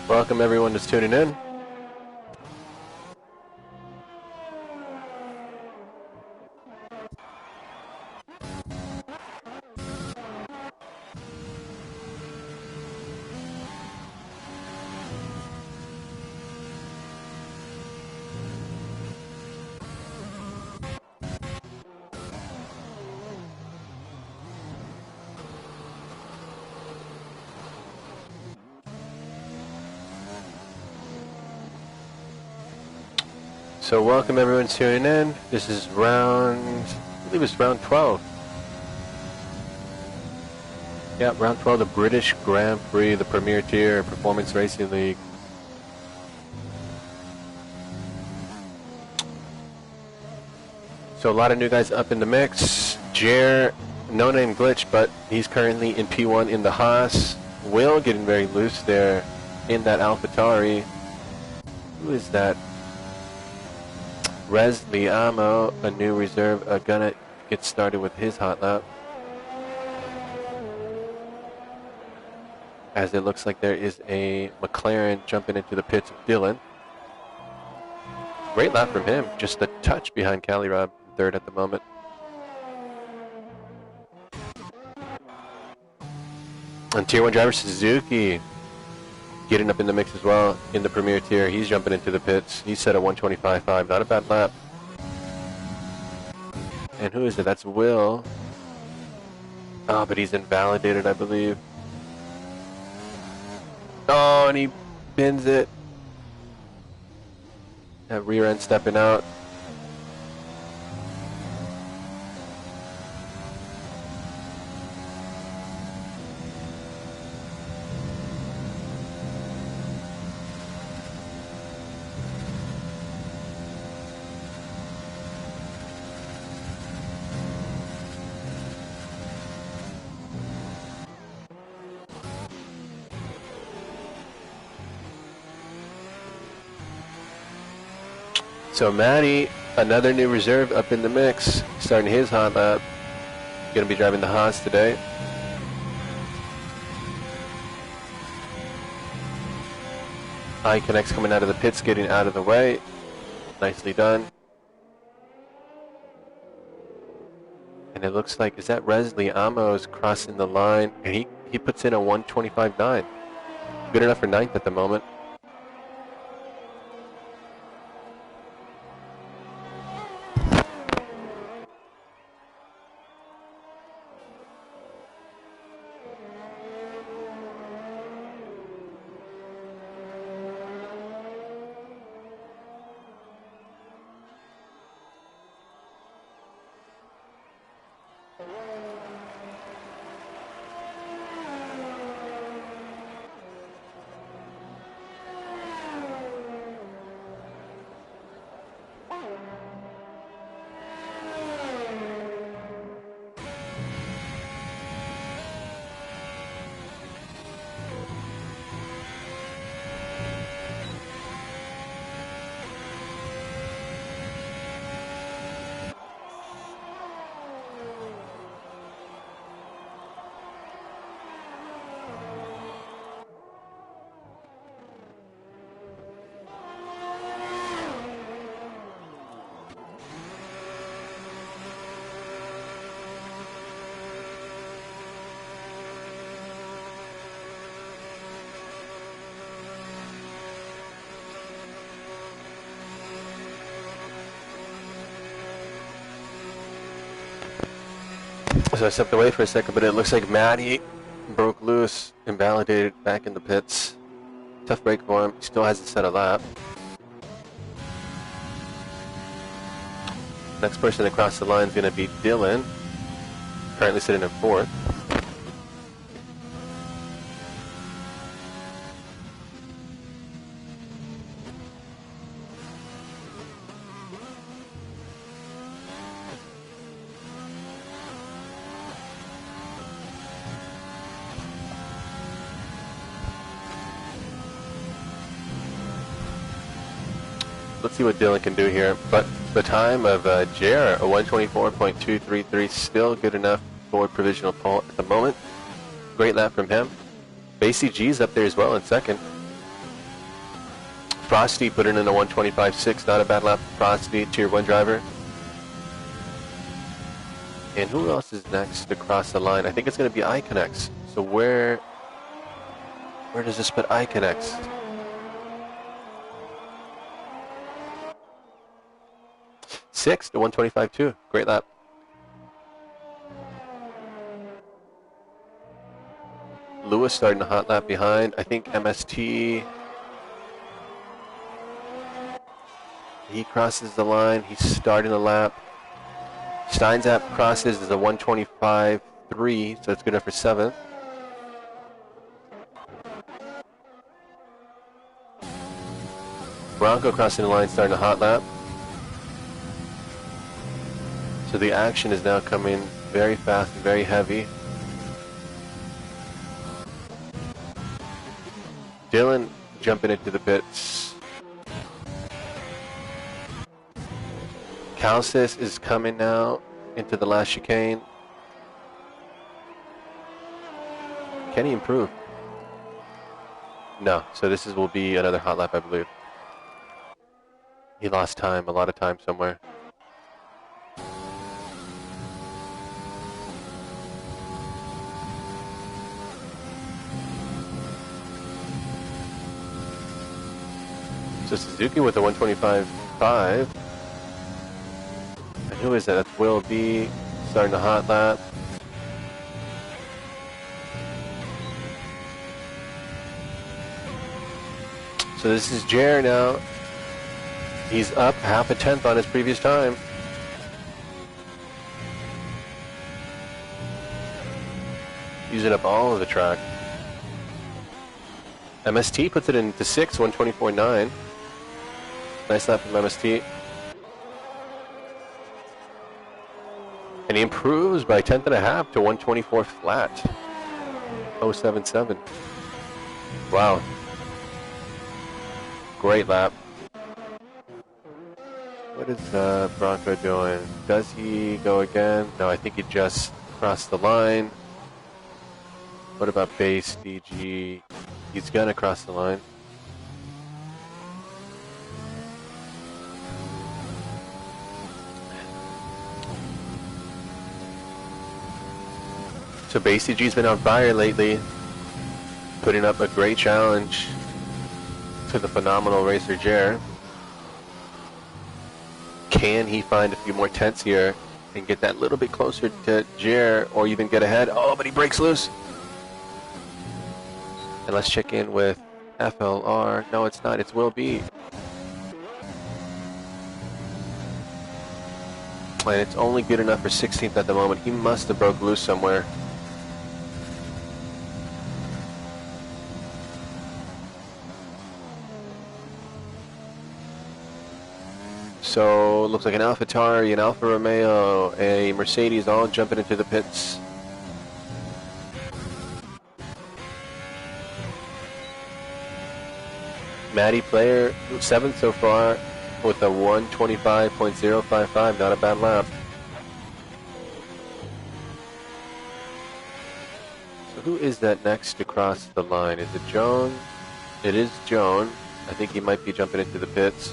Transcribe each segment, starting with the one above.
Welcome everyone that's tuning in. So welcome everyone tuning in. This is round, I believe it's round 12. Yeah, round 12, the British Grand Prix, the Premier Tier Performance Racing League. So a lot of new guys up in the mix. Jer, no name Glitch, but he's currently in P1 in the Haas. Will getting very loose there in that AlphaTauri. Who is that? Resley Amo, a new reserve, gonna get started with his hot lap. As it looks like there is a McLaren jumping into the pits of Dylan. Great lap from him, just a touch behind Cali Rob, third at the moment. And Tier 1 driver Suzuki getting up in the mix as well in the Premier Tier. He's jumping into the pits. He's set at 125.5. Not a bad lap. And who is it? That's Will. Oh, but he's invalidated, I believe. Oh, and he bins it. That rear end stepping out. So Matty, another new reserve up in the mix, starting his hot lap. Going to be driving the Haas today. iConnect's coming out of the pits, getting out of the way. Nicely done. And it looks like, is that Resley Amos crossing the line? And he puts in a 125.9. Good enough for 9th at the moment. So I stepped away for a second, but it looks like Matty broke loose, invalidated, back in the pits. Tough break for him. He still hasn't set a lap. Next person across the line is going to be Dylan, currently sitting in 4th. Let's see what Dylan can do here. But the time of Jer, a 124.233, still good enough for provisional pole at the moment. Great lap from him. Basie G's up there as well in second. Frosty put it in a 125.6. Not a bad lap for Frosty, Tier 1 driver. And who else is next to cross the line? I think it's going to be Iconex. So where does this put Iconex? Sixth to 125.2. Great lap. Lewis starting a hot lap behind. I think MST. He crosses the line. He's starting the lap. Steinzap crosses is a 125.3, so it's good enough for 7th. Bronco crossing the line, starting a hot lap. So the action is now coming very fast and very heavy. Dylan jumping into the pits. Calcis is coming now into the last chicane. Can he improve? No, so this will be another hot lap, I believe. He lost time, a lot of time somewhere. So Suzuki with a 125.5. And who is that? That's Will B starting the hot lap. So this is Jer now. He's up half a tenth on his previous time. Using up all of the track. MST puts it into 6, 124.9. Nice lap from MST. And he improves by 10th and a half to 124 flat. 0.77. Wow. Great lap. What is Bronco doing? Does he go again? No, I think he just crossed the line. What about base DG? He's gonna cross the line. So base DG's been on fire lately, putting up a great challenge to the phenomenal racer Jer. Can he find a few more tenths here and get that little bit closer to Jer, or even get ahead? Oh, but he breaks loose. And let's check in with FLR. No, it's not. It's Will B. And it's only good enough for 16th at the moment. He must have broke loose somewhere. So looks like an AlphaTauri, an Alfa Romeo, a Mercedes all jumping into the pits. Matty Player, 7th so far with a 125.055, not a bad lap. So who is that next to cross the line? Is it Joan? It is Joan. I think he might be jumping into the pits.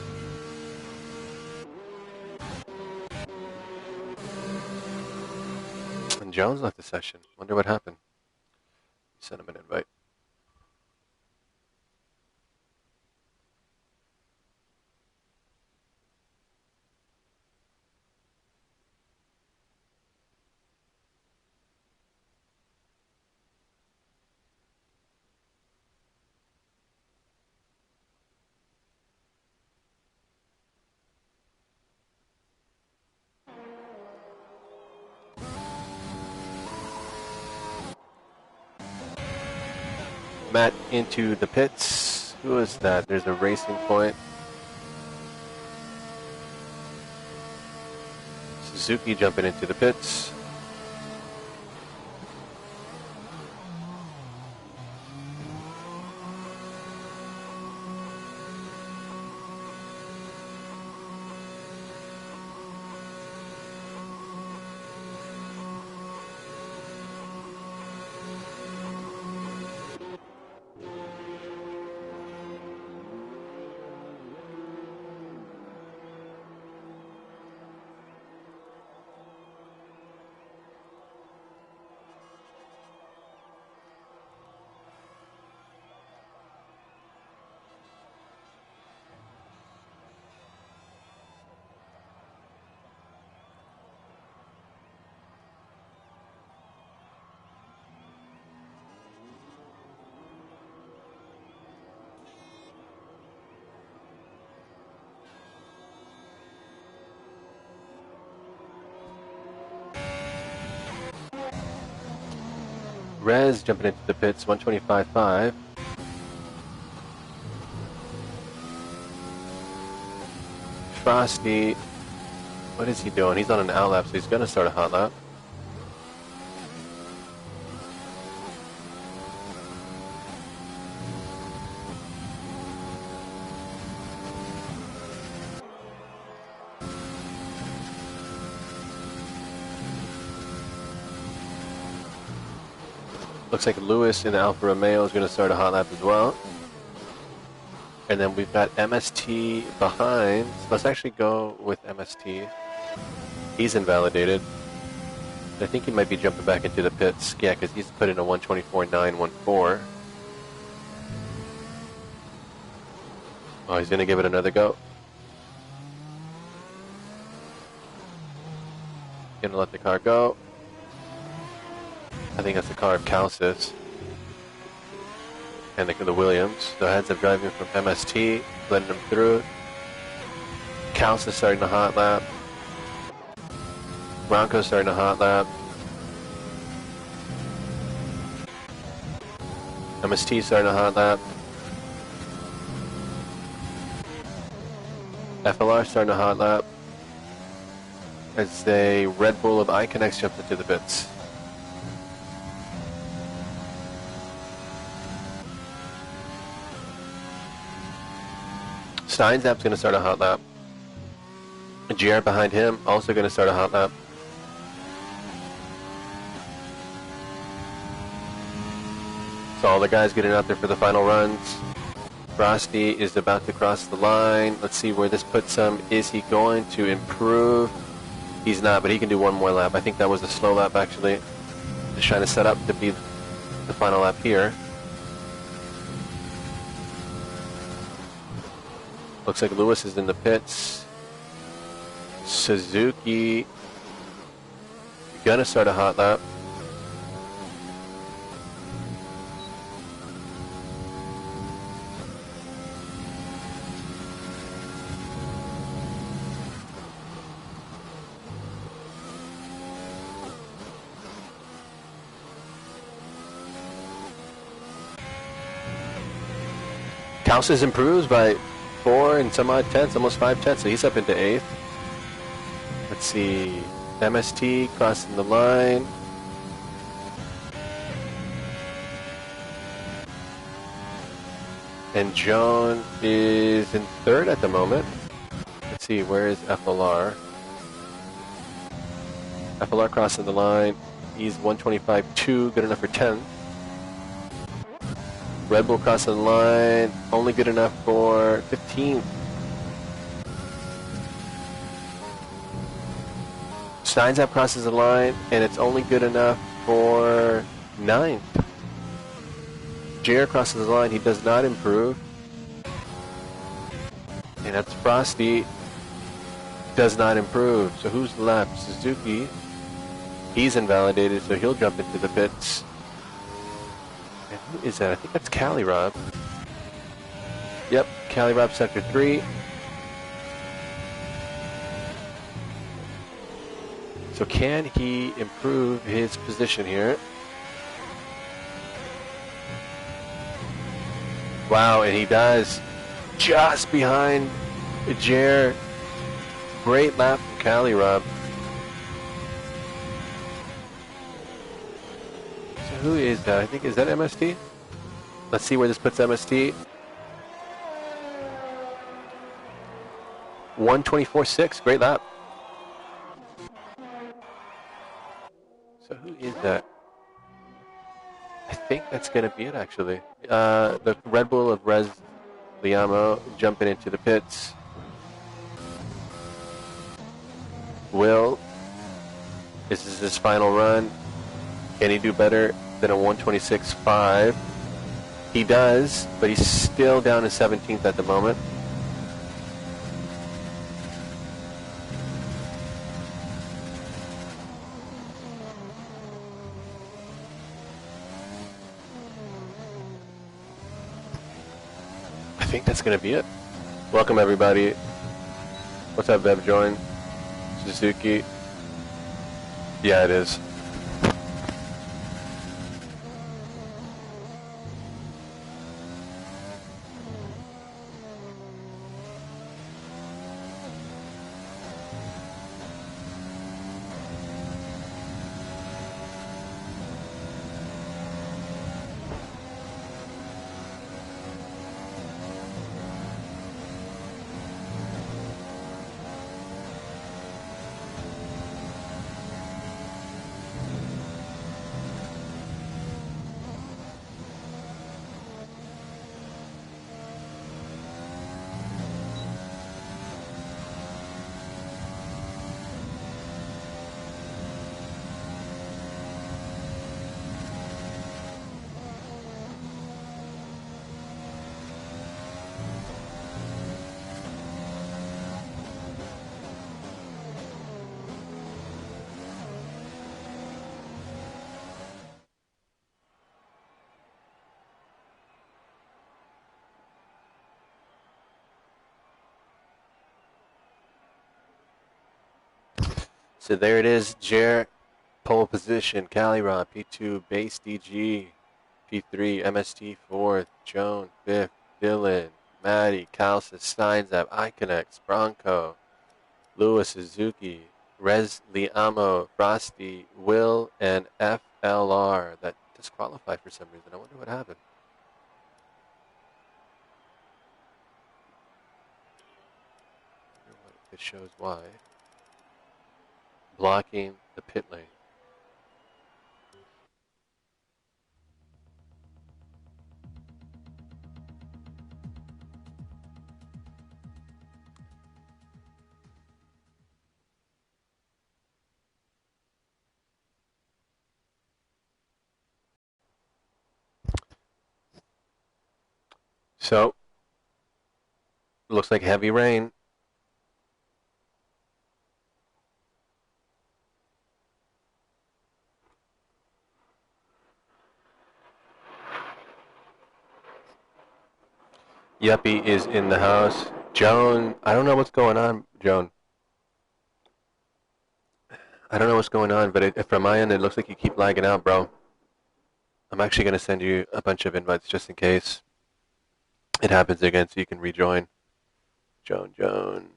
And Jones left the session. Wonder what happened. Send him an invite. Matt into the pits. Who is that? There's a Racing Point. Suzuki jumping into the pits. Rez jumping into the pits, 125.5. Frosty, what is he doing? He's on an out lap, so he's going to start a hot lap. Looks like Lewis in the Alfa Romeo is going to start a hot lap as well. And then we've got MST behind. Let's actually go with MST. He's invalidated. I think he might be jumping back into the pits. Yeah, because he's put in a 124.914. Oh, he's going to give it another go. Going to let the car go. I think that's the car of Calcis and the Williams. The heads up driving from MST, letting them through. Calcis starting a hot lap. Bronco starting a hot lap. MST starting a hot lap. FLR starting a hot lap. As the Red Bull of iConnex jumps into the pits. Steinzap's going to start a hot lap. GR behind him, also going to start a hot lap. So all the guys getting out there for the final runs. Frosty is about to cross the line. Let's see where this puts him. Is he going to improve? He's not, but he can do one more lap. I think that was a slow lap, actually. Just trying to set up to be the final lap here. Looks like Lewis is in the pits. Suzuki gonna start a hot lap. Calcis improves by 4 and some odd tenths, almost 5 tenths, so he's up into 8th. Let's see, MST crossing the line. And Joan is in 3rd at the moment. Let's see, where is FLR? FLR crossing the line. He's 125.2, good enough for 10th. Red Bull crossing the line, only good enough for 15th. Steinzap crosses the line, and it's only good enough for 9th. JR crosses the line, he does not improve. And that's Frosty, does not improve. So who's left? Suzuki, he's invalidated, so he'll jump into the pits. And who is that? I think that's Cali Rob. Yep, Cali Rob sector 3. So can he improve his position here? Wow, and he does. Just behind Jer. Great lap from Cali Rob. So who is that? I think, is that MST? Let's see where this puts MST. 124.6, great lap. So who is that? I think that's going to be it, actually. The Red Bull of Rez Liamo jumping into the pits. Will, this is his final run. Can he do better than a 126.5? He does, but he's still down to 17th at the moment. I think that's going to be it. Welcome, everybody. What's up, Bev Join? Suzuki. Yeah, it is. So there it is, Jer, pole position, Caliron, P2, Base DG, P3, MST 4th, Joan 5th, Dylan, Maddie, Calcis, Steinzap, Iconex, Bronco, Lewis, Suzuki, Rez Liamo, Frosty, Will, and FLR. That disqualified for some reason. I wonder what happened. It shows why. Blocking the pit lane. So, looks like heavy rain. Yuppie is in the house. Joan, I don't know what's going on, Joan. I don't know what's going on, but from my end, it looks like you keep lagging out, bro. I'm actually going to send you a bunch of invites just in case it happens again so you can rejoin. Joan.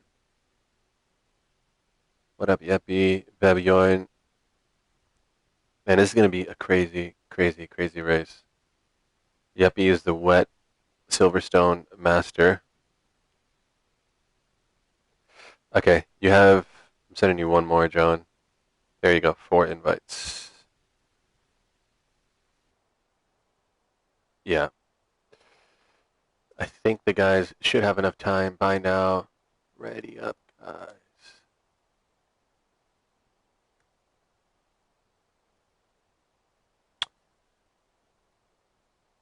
What up, Yuppie? Babylon. Man, this is going to be a crazy race. Yuppie is the wet Silverstone master. Okay, I'm sending you one more, John. There you go, 4 invites. Yeah. I think the guys should have enough time by now. Ready up, guys.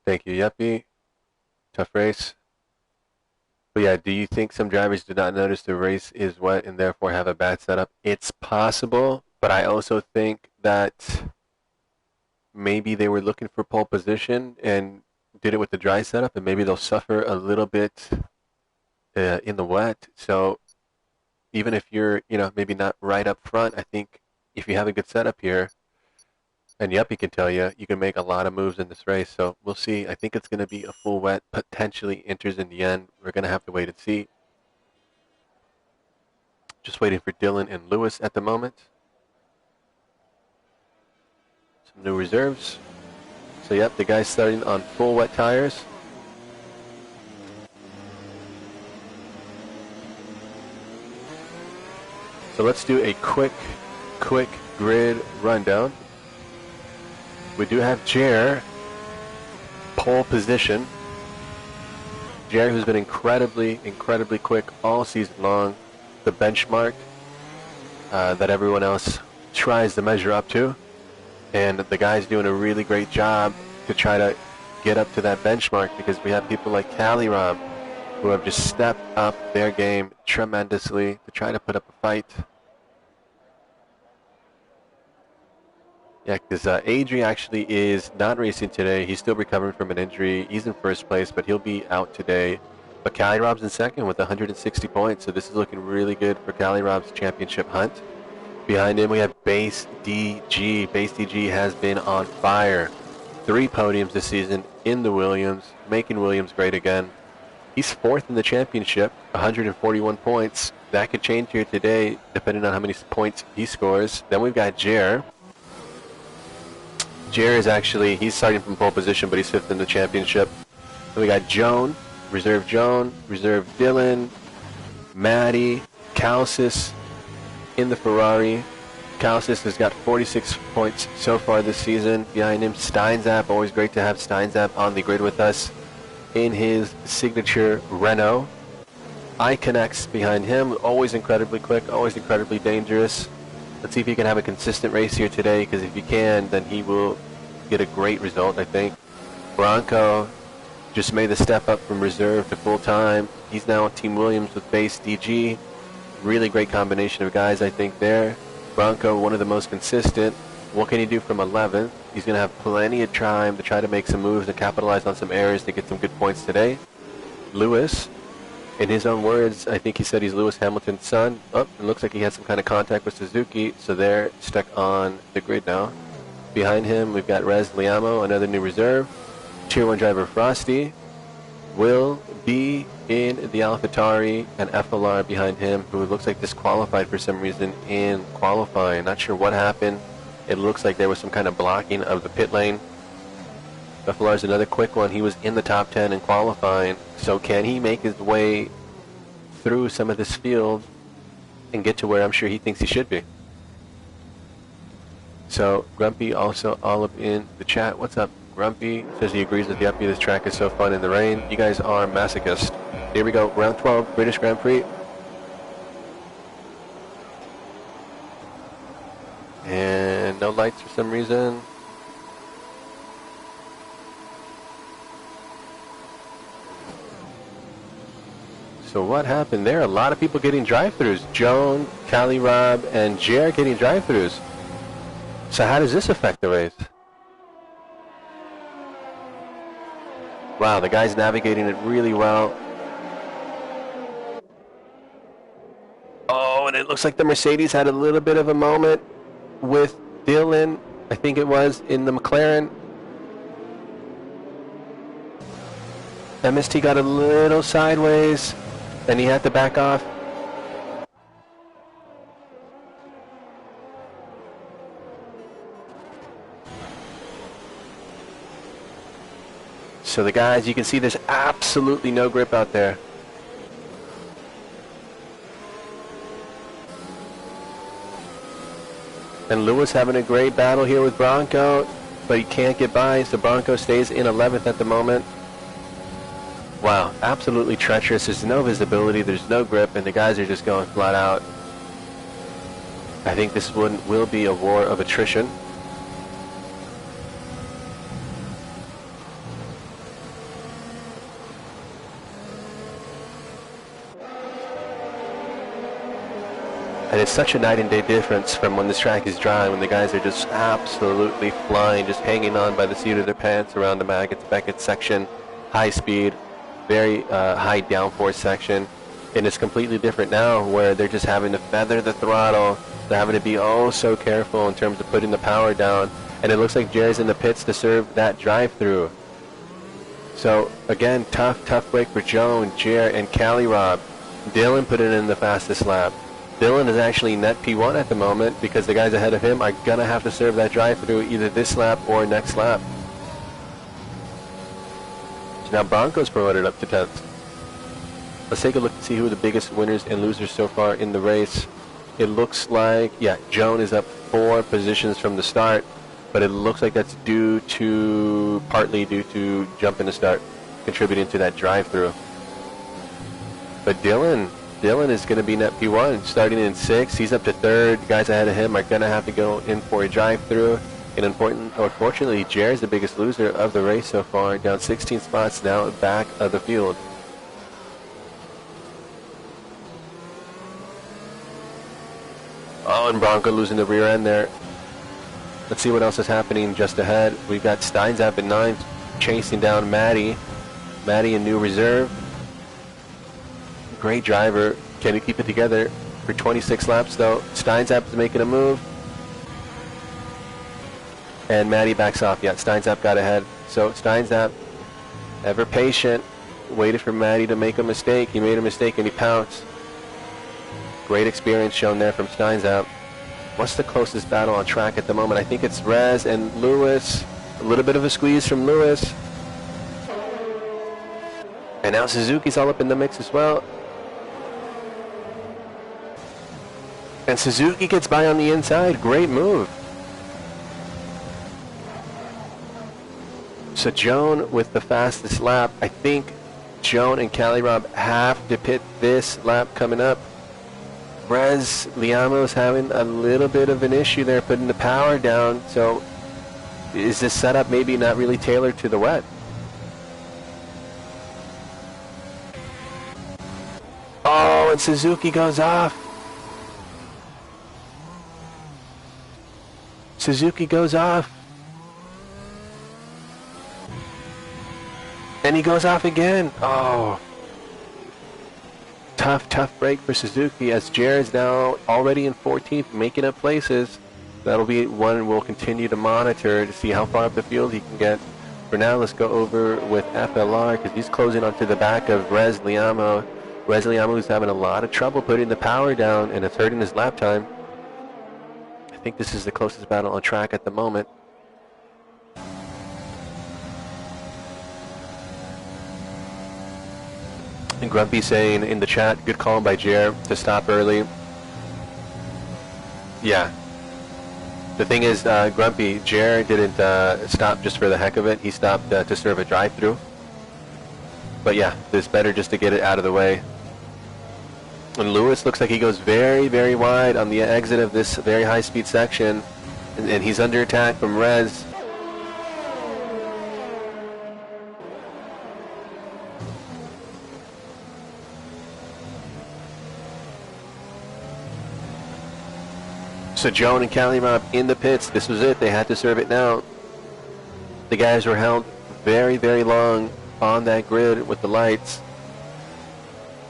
Thank you, Yuppie. Tough race. But yeah, do you think some drivers did not notice the race is wet and therefore have a bad setup? It's possible, but I also think that maybe they were looking for pole position and did it with the dry setup, and maybe they'll suffer a little bit in the wet. So even if you're, maybe not right up front, I think if you have a good setup here, and Yuppie can tell you, you can make a lot of moves in this race. So we'll see. I think it's going to be a full wet, potentially enters in the end. We're going to have to wait and see. Just waiting for Dylan and Lewis at the moment. Some new reserves. So yep, the guy's starting on full wet tires. So let's do a quick grid rundown. We do have Jer, pole position. Jer, who's been incredibly quick all season long, the benchmark that everyone else tries to measure up to. And the guy's doing a really great job to try to get up to that benchmark, because we have people like Caliron who have just stepped up their game tremendously to try to put up a fight. Yeah, because Adri actually is not racing today. He's still recovering from an injury. He's in first place, but he'll be out today. But Cali Rob's in second with 160 points, so this is looking really good for Cali Rob's championship hunt. Behind him, we have Base DG. Base DG has been on fire. 3 podiums this season in the Williams, making Williams great again. He's 4th in the championship, 141 points. That could change here today, depending on how many points he scores. Then we've got Jer. Jer is he's starting from pole position, but he's 5th in the championship. Then we got Joan, Reserve Dylan, Maddie, Calcis in the Ferrari. Calcis has got 46 points so far this season. Behind him, Steinzap. Always great to have Steinzap on the grid with us in his signature Renault. Iconex behind him, always incredibly quick, always incredibly dangerous. Let's see if he can have a consistent race here today, because if he can, then he will get a great result, I think. Bronco just made the step up from reserve to full-time. He's now on Team Williams with Base DG. Really great combination of guys, I think, there. Bronco, one of the most consistent. What can he do from 11th? He's going to have plenty of time to try to make some moves and capitalize on some errors to get some good points today. Lewis In his own words, I think he said he's Lewis Hamilton's son. Oh, it looks like he had some kind of contact with Suzuki, so they're stuck on the grid now. Behind him, we've got Rez Liamo, another new reserve. Tier 1 driver Frosty will be in the AlphaTauri, and FLR behind him, who looks like disqualified for some reason in qualifying. Not sure what happened. It looks like there was some kind of blocking of the pit lane. FLR is another quick one. He was in the top 10 in qualifying. So can he make his way through some of this field and get to where I'm sure he thinks he should be? So Grumpy also all up in the chat. What's up, Grumpy? Says he agrees with the uppy. This track is so fun in the rain. You guys are masochists. Here we go. Round 12, British Grand Prix. And no lights for some reason. So what happened there? A lot of people getting drive-thrus. Joan, Cali Rob, and Jer getting drive-thrus. So how does this affect the race? Wow, the guy's navigating it really well. Oh, and it looks like the Mercedes had a little bit of a moment with Dylan, I think it was, in the McLaren. MST got a little sideways, and he had to back off. So the guys, you can see there's absolutely no grip out there. And Lewis having a great battle here with Bronco, but he can't get by, so Bronco stays in 11th at the moment. Wow, absolutely treacherous. There's no visibility, there's no grip, and the guys are just going flat out. I think this one will be a war of attrition. And it's such a night and day difference from when this track is dry, when the guys are just absolutely flying, just hanging on by the seat of their pants around the Beckett section, high speed, very high downforce section. And it's completely different now where they're just having to feather the throttle. They're having to be oh so careful in terms of putting the power down. And it looks like Jerry's in the pits to serve that drive-through. So again, tough break for Joan, Jer, and Cali Rob. Dylan put it in the fastest lap. Dylan is actually net P1 at the moment because the guys ahead of him are going to have to serve that drive-through either this lap or next lap. So now Bronco's promoted up to 10th. Let's take a look to see who are the biggest winners and losers so far in the race. It looks like, yeah, Joan is up 4 positions from the start, but it looks like that's partly due to jump in the start, contributing to that drive-through. But Dylan is going to be net P1, starting in 6th. He's up to 3rd. Guys ahead of him are going to have to go in for a drive-through. And unfortunately, Jer's the biggest loser of the race so far, down 16 spots now back of the field. Oh, and Bronco losing the rear end there. Let's see what else is happening just ahead. We've got Steinzap at 9, chasing down Maddie. Maddie in new reserve. Great driver. Can he keep it together for 26 laps though? Steinzap is making a move. And Maddie backs off. Yeah, Steinzap got ahead. So Steinzap, ever patient, waited for Maddie to make a mistake. He made a mistake and he pounced. Great experience shown there from Steinzap. What's the closest battle on track at the moment? I think it's Rez and Lewis. A little bit of a squeeze from Lewis. And now Suzuki's all up in the mix as well. And Suzuki gets by on the inside. Great move. So Joan with the fastest lap. I think Joan and Cali Rob have to pit this lap coming up. Rez Liamo's having a little bit of an issue there putting the power down. So is this setup maybe not really tailored to the wet? Oh, and Suzuki goes off. Suzuki goes off. And he goes off again. Oh. Tough break for Suzuki as Jared's now already in 14th, making up places. That'll be one we'll continue to monitor to see how far up the field he can get. For now, let's go over with FLR because he's closing onto the back of Rez Liamo. Rez Liamo is having a lot of trouble putting the power down, and it's hurting his lap time. I think this is the closest battle on track at the moment. And Grumpy saying in the chat, good call by Jer to stop early. Yeah. The thing is, Grumpy, Jer didn't stop just for the heck of it. He stopped to serve a drive-through. But yeah, it's better just to get it out of the way. And Lewis looks like he goes very, very wide on the exit of this very high-speed section. And he's under attack from Rez. So Joan and Calimab in the pits. This was it. They had to serve it now. The guys were held very, very long on that grid with the lights.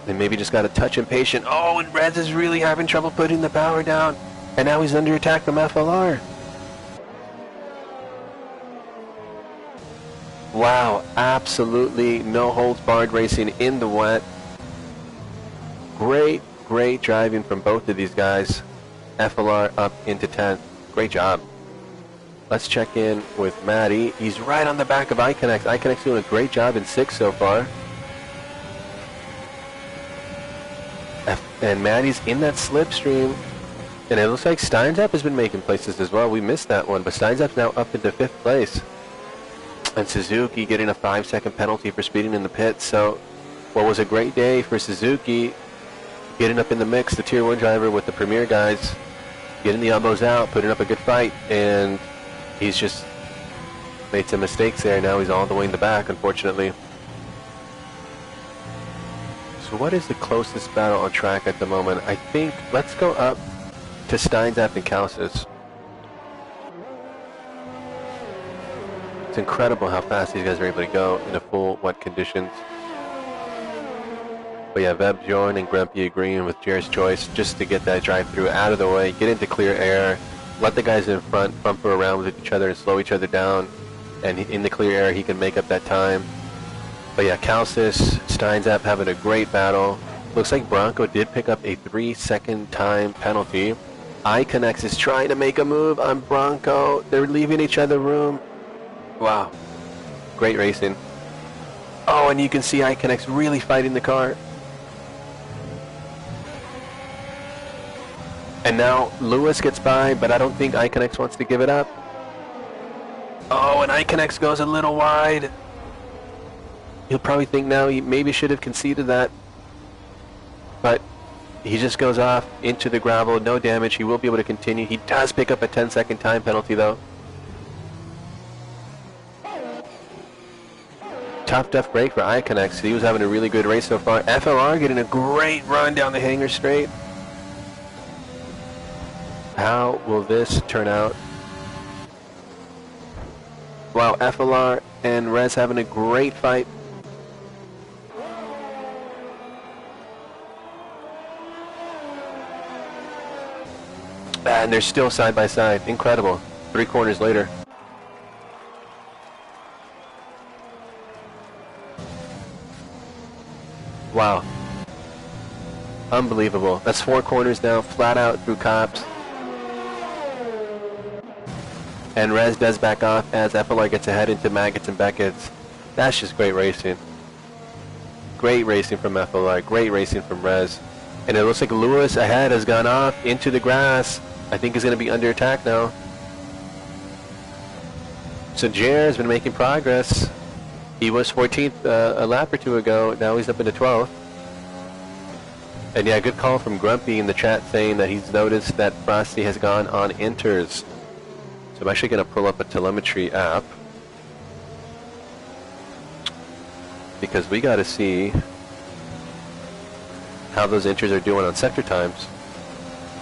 They maybe just got a touch impatient. Oh, and Rez is really having trouble putting the power down. And now he's under attack from FLR. Wow, absolutely no holds barred racing in the wet. Great driving from both of these guys. FLR up into 10th. Great job. Let's check in with Maddie. He's right on the back of Iconix. Iconix doing a great job in 6th so far. And Maddie's in that slipstream. And it looks like Steinzap has been making places as well. We missed that one, but Steinzap's now up into 5th place. And Suzuki getting a 5-second penalty for speeding in the pit. So what was a great day for Suzuki, getting up in the mix, the Tier 1 driver with the Premier guys, getting the elbows out, putting up a good fight, and he's just made some mistakes there. Now he's all the way in the back, unfortunately. So what is the closest battle on track at the moment? I think, let's go up to Steinzap and Calcis. It's incredible how fast these guys are able to go in a full wet conditions. But yeah, Veb, Jorn, and Grumpy agreeing with Jared's choice just to get that drive-through out of the way, get into clear air, let the guys in front bumper around with each other and slow each other down, and in the clear air he can make up that time. But yeah, Calcis, Steinzap having a great battle. Looks like Bronco did pick up a 3-second time penalty. Iconix is trying to make a move on Bronco. They're leaving each other room. Wow. Great racing. Oh, and you can see Iconix really fighting the car. And now Lewis gets by, but I don't think Iconix wants to give it up. Oh, and Iconix goes a little wide. He'll probably think now he maybe should have conceded that. But he just goes off into the gravel, no damage. He will be able to continue. He does pick up a 10-second time penalty, though. Tough break for Iconix. He was having a really good race so far. FLR getting a great run down the hanger straight. How will this turn out? Wow, FLR and Rez having a great fight. And they're still side by side. Incredible. 3 corners later. Wow. Unbelievable. That's 4 corners now, flat out through Cops. And Rez does back off as FLR gets ahead into Maggots and Beckett's. That's just great racing. Great racing from FLR. Great racing from Rez. And it looks like Lewis ahead has gone off into the grass. I think he's going to be under attack now. So Jer has been making progress. He was 14th a lap or 2 ago. Now he's up into 12th. And yeah, good call from Grumpy in the chat saying that he's noticed that Frosty has gone on inters. So I'm actually going to pull up a telemetry app, because we got to see how those inters are doing on sector times.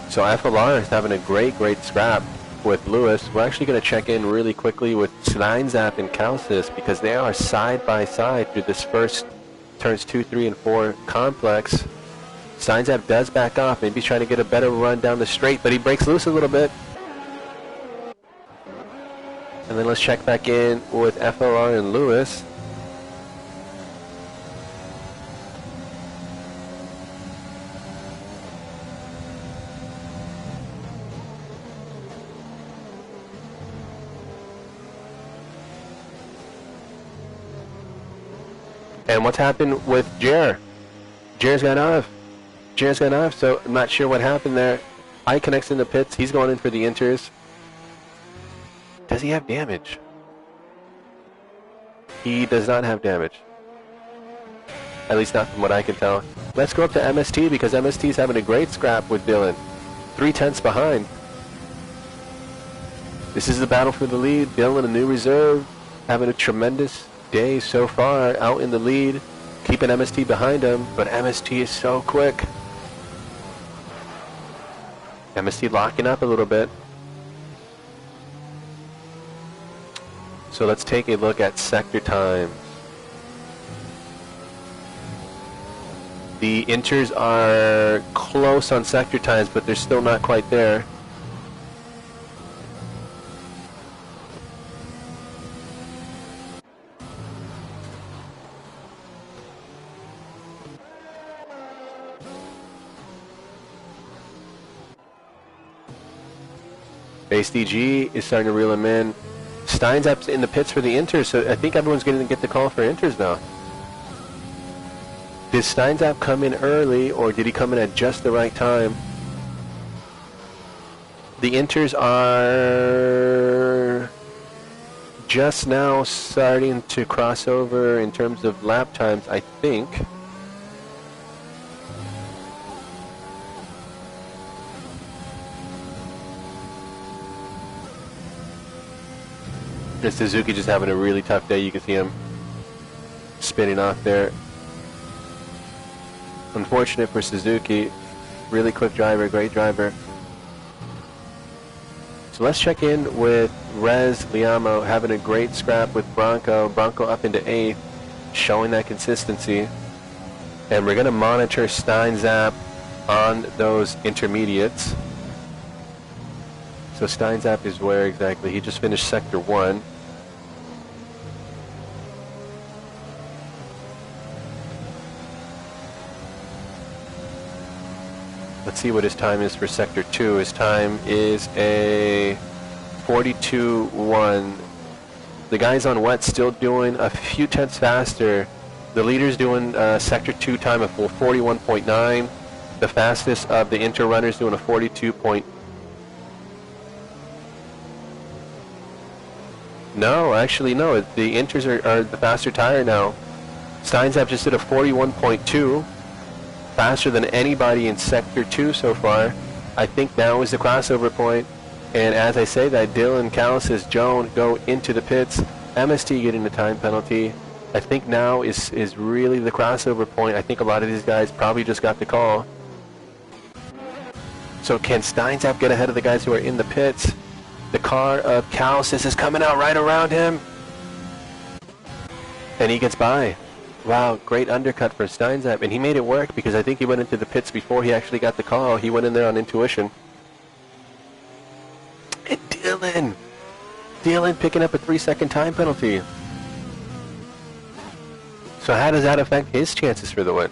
So FLR is having a great scrap with Lewis. We're actually going to check in really quickly with Steinzap and Calcis because they are side by side through this first turns 2, 3, and 4 complex. Steinzap does back off. Maybe he's trying to get a better run down the straight, but he breaks loose a little bit. And then let's check back in with FLR and Lewis. And what's happened with Jer? Jer's got off. Jer's got off, so I'm not sure what happened there. iConnect's in the pits. He's going in for the inters. Does he have damage? He does not have damage. At least not from what I can tell. Let's go up to MST because MST's having a great scrap with Dylan. 3/10 behind. This is the battle for the lead. Dylan, a new reserve, having a tremendous day so far, out in the lead, keeping MST behind him, but MST is so quick. MST locking up a little bit. So let's take a look at sector times. The inters are close on sector times, but they're still not quite there. Base DG is starting to reel him in. Steinzap's in the pits for the inters, so I think everyone's going to get the call for inters now. Did Steinzap come in early, or did he come in at just the right time? The inters are just now starting to cross over in terms of lap times, I think. Suzuki just having a really tough day. You can see him spinning off there. Unfortunate for Suzuki. Really quick driver, great driver. So let's check in with Rez Liamo having a great scrap with Bronco. Bronco up into 8th, showing that consistency. And we're going to monitor Steinzap on those intermediates. So Steinzap is where exactly? He just finished Sector 1. Let's see what his time is for Sector 2. His time is a 42.1. The guys on wet still doing a few tenths faster. The leader's doing Sector 2 time of 41.9. The fastest of the inter runners doing a 42. No, actually no. The inters are the faster tire now. Steinzap just did a 41.2. Faster than anybody in Sector 2 so far. I think now is the crossover point. And as I say that, Dylan, Callisis, Joan go into the pits. MST getting the time penalty. I think now is really the crossover point. I think a lot of these guys probably just got the call. So can Steinzap get ahead of the guys who are in the pits? The car of Callisis is coming out right around him. And he gets by. Wow, great undercut for Steinzap, and he made it work because I think he went into the pits before he actually got the call. He went in there on intuition. And Dylan picking up a 3-second time penalty. So how does that affect his chances for the win?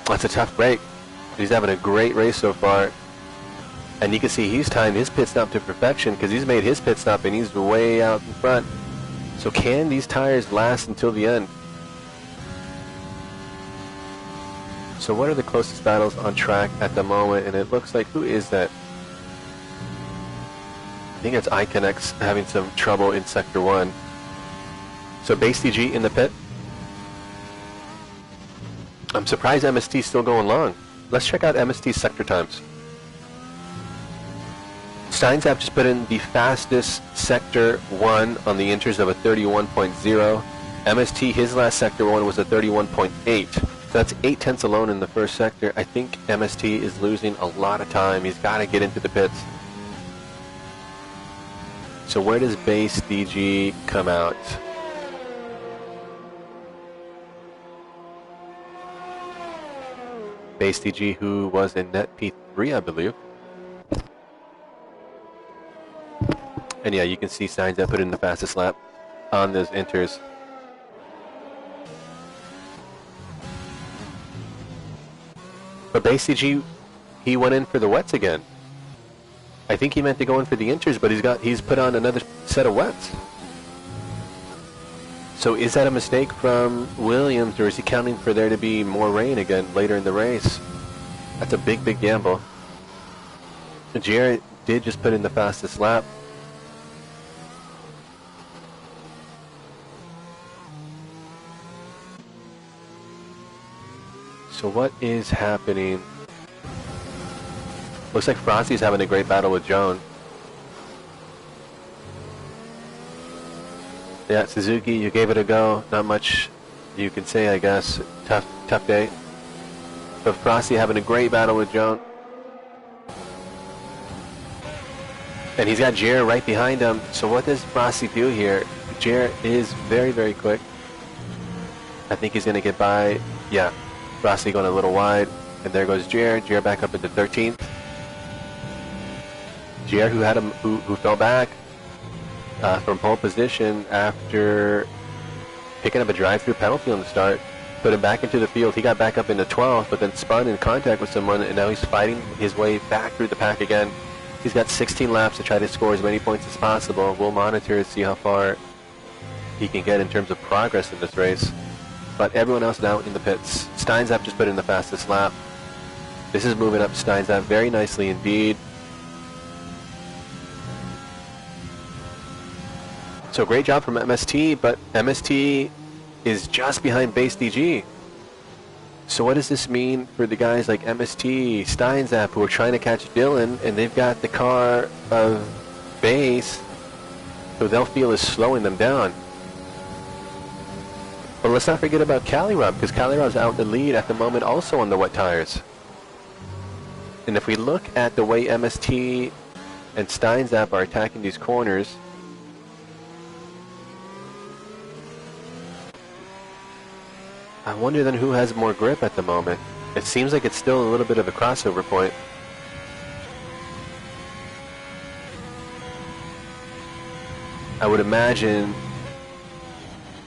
That's a tough break. He's having a great race so far. And you can see he's timed his pit stop to perfection because he's made his pit stop and he's way out in front. So can these tires last until the end? So what are the closest battles on track at the moment? And it looks like, who is that? I think it's iConnect's having some trouble in Sector 1. So Base DG in the pit. I'm surprised MST's still going long. Let's check out MST's sector times. Steinzap just put in the fastest Sector 1 on the inters of a 31.0. MST, his last Sector 1 was a 31.8. So that's 8 tenths alone in the first sector. I think MST is losing a lot of time. He's got to get into the pits. So where does base DG come out? Base DG, who was in net P3, I believe. And yeah, you can see signs that put in the fastest lap on those inters. But base DG, he went in for the wets again. I think he meant to go in for the inters, but he's put on another set of wets. So is that a mistake from Williams, or is he counting for there to be more rain again later in the race? That's a big, big gamble. Jarrett did just put in the fastest lap. So what is happening? Looks like Frosty's having a great battle with Joan. Yeah, Suzuki, you gave it a go. Not much you can say, I guess. Tough day. But Frosty having a great battle with Joan. And he's got Jer right behind him. So what does Frosty do here? Jer is very, very quick. I think he's going to get by. Yeah, Frosty going a little wide. And there goes Jer. Jer back up into 13th. Jer, who had him, who fell back from pole position after picking up a drive-through penalty on the start, put him back into the field. He got back up into 12th, but then spun in contact with someone, and now he's fighting his way back through the pack again. He's got 16 laps to try to score as many points as possible. We'll monitor and see how far he can get in terms of progress in this race. But everyone else now in the pits. Steinzap just put in the fastest lap. This is moving up Steinzap very nicely indeed. So great job from MST, but MST is just behind base DG. So what does this mean for the guys like MST, Steinzap, who are trying to catch Dylan, and they've got the car of base, who they'll feel is slowing them down. But let's not forget about Calirob, because Calirob's out in the lead at the moment also on the wet tires. And if we look at the way MST and Steinzap are attacking these corners, I wonder then who has more grip at the moment. It seems like it's still a little bit of a crossover point. I would imagine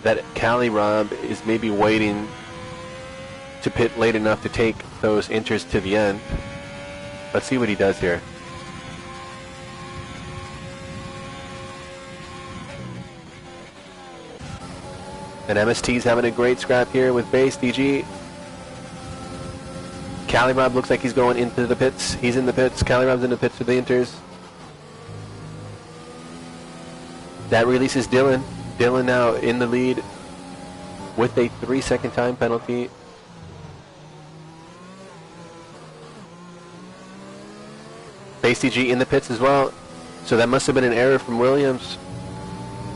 that Calirob is maybe waiting to pit late enough to take those inters to the end. Let's see what he does here. And MST's having a great scrap here with base DG. Calirob looks like he's going into the pits. He's in the pits. Calirob's in the pits for the inters. That releases Dylan. Dylan now in the lead with a 3-second time penalty. Base DG in the pits as well. So that must have been an error from Williams.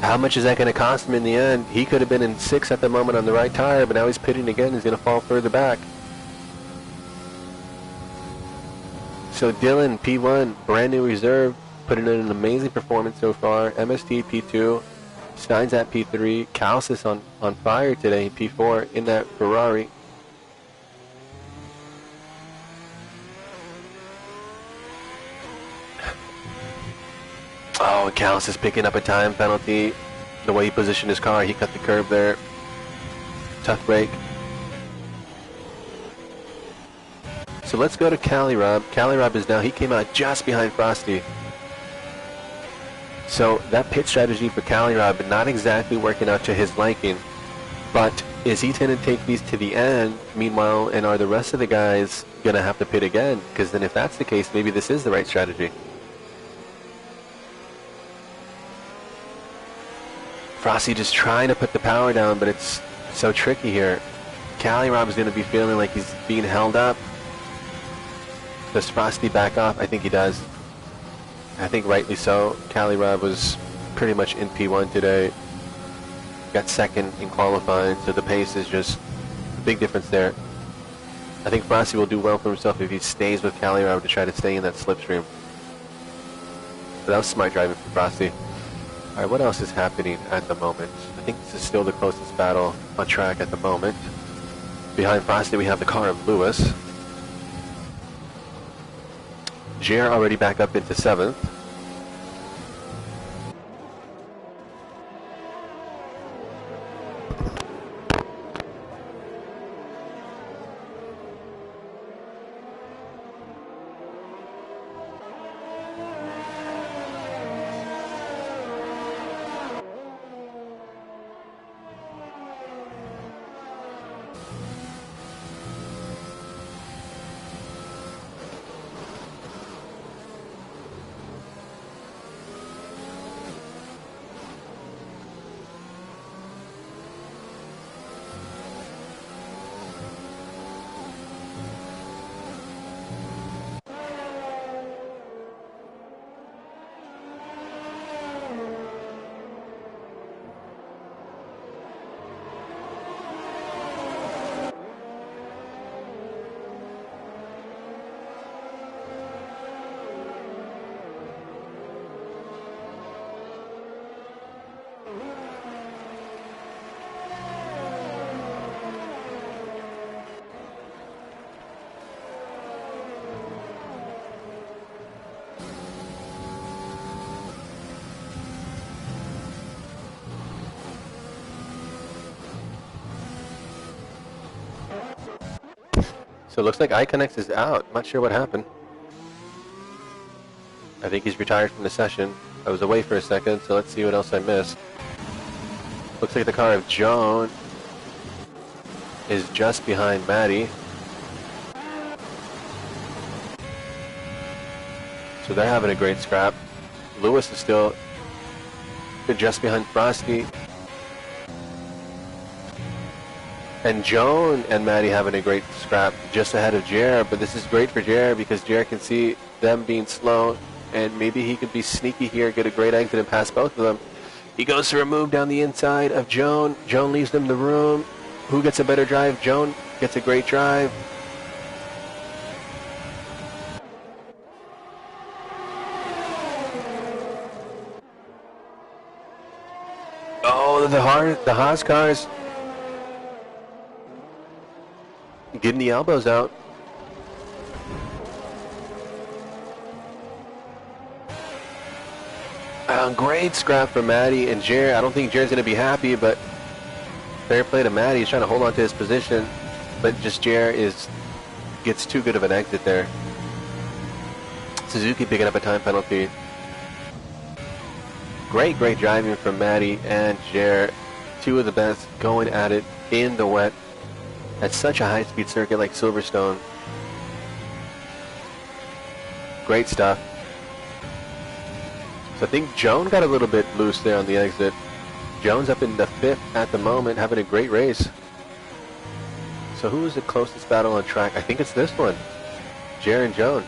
How much is that going to cost him in the end? He could have been in 6th at the moment on the right tire, but now he's pitting again. He's going to fall further back. So Dylan, P1, brand new reserve, putting in an amazing performance so far. MST, P2, Steins at P3, Calcis on fire today, P4 in that Ferrari. Oh, Callis is picking up a time penalty. The way he positioned his car, he cut the curb there. Tough break. So let's go to Calirob. Calirob is now, he came out just behind Frosty. So that pit strategy for Calirob not exactly working out to his liking. But is he going to take these to the end? Meanwhile, and are the rest of the guys going to have to pit again? Because then if that's the case, maybe this is the right strategy. Frosty just trying to put the power down, but it's so tricky here. Calirob is going to be feeling like he's being held up. Does Frosty back off? I think he does. I think rightly so. Calirob was pretty much in P1 today. Got second in qualifying, so the pace is just a big difference there. I think Frosty will do well for himself if he stays with Calirob to try to stay in that slipstream. So that was smart driving from Frosty. Alright, what else is happening at the moment? I think this is still the closest battle on track at the moment. Behind Frosty we have the car of Lewis. Jer already back up into 7th. So it looks like Iconix is out. I'm not sure what happened. I think he's retired from the session. I was away for a second, so let's see what else I missed. Looks like the car of Joan is just behind Maddie. So they're having a great scrap. Lewis is still just behind Frosty. And Joan and Maddie having a great scrap just ahead of Jer, but this is great for Jer because Jer can see them being slow and maybe he could be sneaky here, get a great exit and pass both of them. He goes for a move down the inside of Joan. Joan leaves them the room. Who gets a better drive? Joan gets a great drive. Oh, the Haas cars getting the elbows out. Great scrap for Maddie and Jer. I don't think Jer's going to be happy, but fair play to Maddie. He's trying to hold on to his position, but just Jer gets too good of an exit there. Suzuki picking up a time penalty. Great driving from Maddie and Jer. Two of the best going at it in the wet at such a high-speed circuit like Silverstone. Great stuff. So I think Joan got a little bit loose there on the exit. Joan's up in the 5th at the moment, having a great race. So who is the closest battle on track? I think it's this one. Jer and Joan.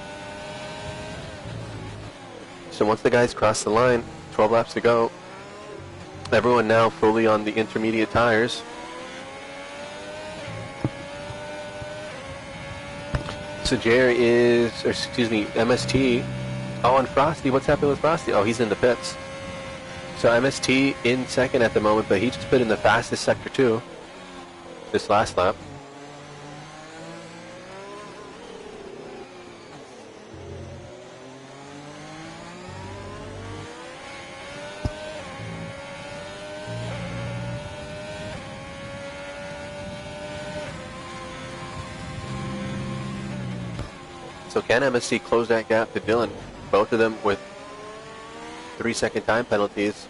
So once the guys cross the line, 12 laps to go. Everyone now fully on the intermediate tires. So Jer is, or excuse me, MST. Oh, and Frosty, what's happening with Frosty? Oh, he's in the pits. So MST in 2nd at the moment, but he just put in the fastest sector 2 this last lap. So can MST close that gap to Dylan? Both of them with 3-second time penalties.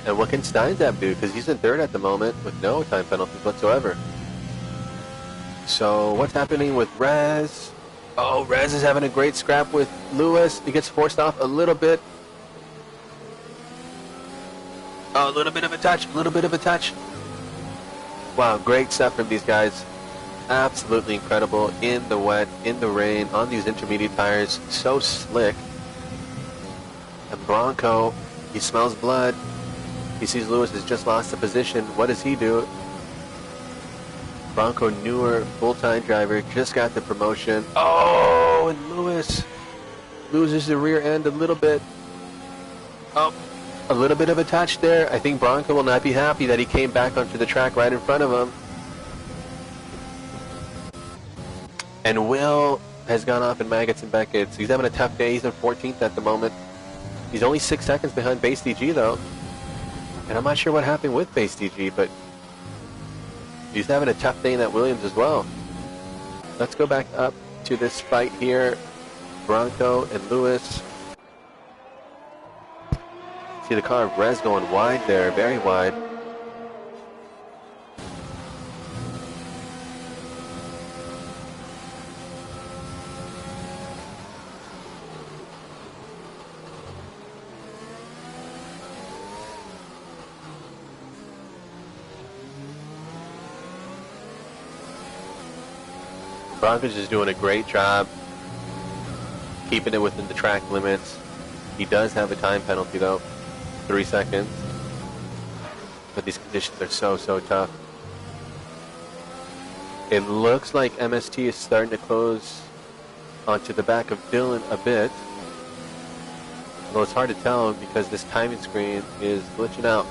And what can Steinzap do? Because he's in 3rd at the moment with no time penalties whatsoever. So what's happening with Rez? Oh, Rez is having a great scrap with Lewis. He gets forced off a little bit. Oh, a little bit of a touch, Wow, great stuff from these guys. Absolutely incredible in the wet, in the rain, on these intermediate tires. So slick. And Bronco, he smells blood. He sees Lewis has just lost the position. What does he do? Bronco, newer full-time driver, just got the promotion. Oh, and Lewis loses the rear end a little bit. Oh, a little bit of a touch there. I think Bronco will not be happy that he came back onto the track right in front of him. And Will has gone off in Maggots and Beckett's. He's having a tough day. He's in 14th at the moment. He's only 6 seconds behind Base DG though. And I'm not sure what happened with Base DG, but he's having a tough day in that Williams as well. Let's go back up to this fight here. Bronco and Lewis. See the car of Rez going wide there, very wide. Bronco's just doing a great job keeping it within the track limits. He does have a time penalty though, 3 seconds. But these conditions are so tough. It looks like MST is starting to close onto the back of Dylan a bit. Although it's hard to tell because this timing screen is glitching out.